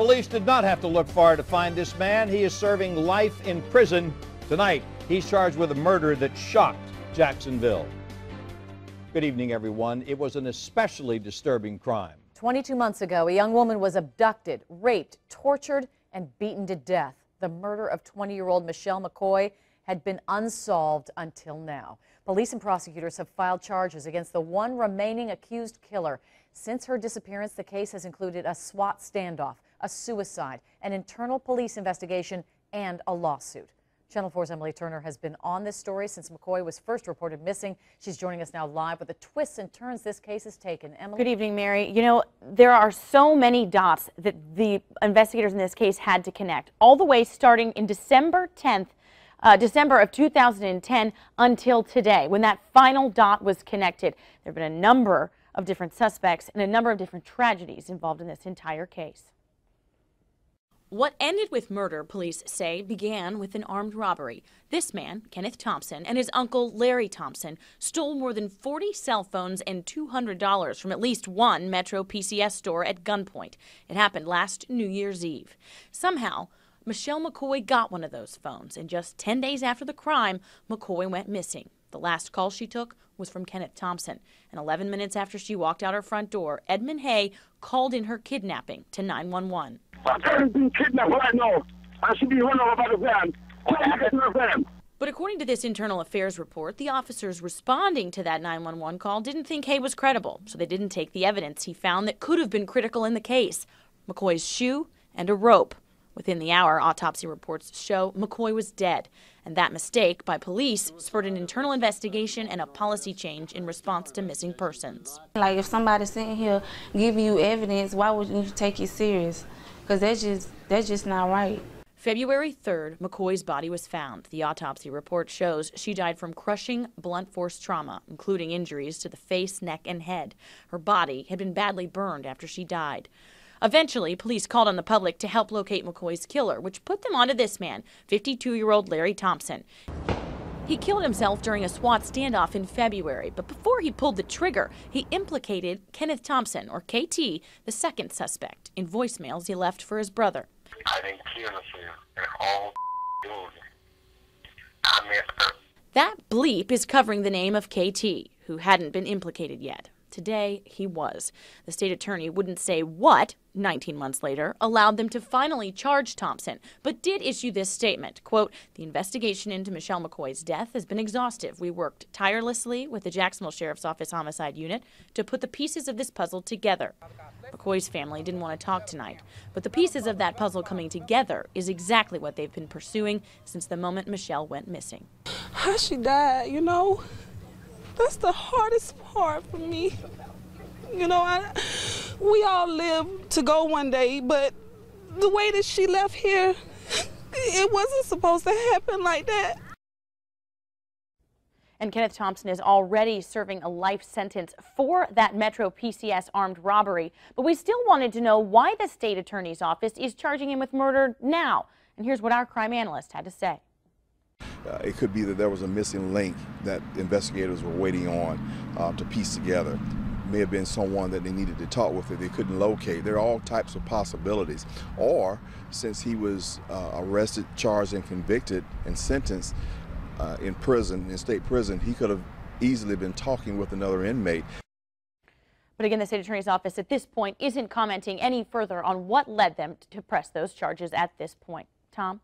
Police did not have to look far to find this man. He is serving life in prison tonight. He's charged with a murder that shocked Jacksonville. Good evening, everyone. It was an especially disturbing crime. 22 months ago, a young woman was abducted, raped, tortured, and beaten to death. The murder of 20-year-old Michelle McCoy had been unsolved until now. Police and prosecutors have filed charges against the one remaining accused killer. Since her disappearance, the case has included a SWAT standoff, a suicide, an internal police investigation, and a lawsuit. Channel 4's Emily Turner has been on this story since McCoy was first reported missing. She's joining us now live with the twists and turns this case has taken. Emily? Good evening, Mary. You know, there are so many dots that the investigators in this case had to connect, all the way starting in December of 2010 until today, when that final dot was connected. There have been a number of different suspects and a number of different tragedies involved in this entire case. What ended with murder, police say, began with an armed robbery. This man, Kenneth Thompson, and his uncle, Larry Thompson, stole more than 40 cell phones and $200 from at least one Metro PCS store at gunpoint. It happened last New Year's Eve. Somehow, Michelle McCoy got one of those phones, and just 10 days after the crime, McCoy went missing. The last call she took was from Kenneth Thompson, and 11 minutes after she walked out her front door, Edmund Hay called in her kidnapping to 911. My parents been kidnapped right now. I should be run over by the van. But according to this internal affairs report, the officers responding to that 911 call didn't think Hay was credible, so they didn't take the evidence he found that could have been critical in the case: McCoy's shoe and a rope. Within the hour, autopsy reports show McCoy was dead, and that mistake by police spurred an internal investigation and a policy change in response to missing persons. Like, if somebody's sitting here giving you evidence, why wouldn't you take it serious? Because that's just not right. February 3rd, McCoy's body was found. The autopsy report shows she died from crushing blunt force trauma, including injuries to the face, neck, and head. Her body had been badly burned after she died. Eventually, police called on the public to help locate McCoy's killer, which put them onto this man, 52-year-old Larry Thompson. He killed himself during a SWAT standoff in February, but before he pulled the trigger, he implicated Kenneth Thompson, or KT, the second suspect, in voicemails he left for his brother. I didn't kill her, and all dude. I messed her. That bleep is covering the name of KT, who hadn't been implicated yet. Today, he was. The state attorney wouldn't say what, 19 months later, allowed them to finally charge Thompson, but did issue this statement, quote, "The investigation into Michelle McCoy's death has been exhaustive. We worked tirelessly with the Jacksonville Sheriff's Office Homicide Unit to put the pieces of this puzzle together." McCoy's family didn't want to talk tonight, but the pieces of that puzzle coming together is exactly what they've been pursuing since the moment Michelle went missing. How she died, you know? That's the hardest part for me. You know, we all live to go one day, but the way that she left here, it wasn't supposed to happen like that. And Kenneth Thompson is already serving a life sentence for that Metro PCS armed robbery. But we still wanted to know why the state attorney's office is charging him with murder now. And here's what our crime analyst had to say. It could be that there was a missing link that investigators were waiting on to piece together. May have been someone that they needed to talk with that they couldn't locate. There are all types of possibilities. Or since he was arrested, charged, and convicted and sentenced in prison, in state prison, he could have easily been talking with another inmate. But again, the state attorney's office at this point isn't commenting any further on what led them to press those charges at this point. Tom?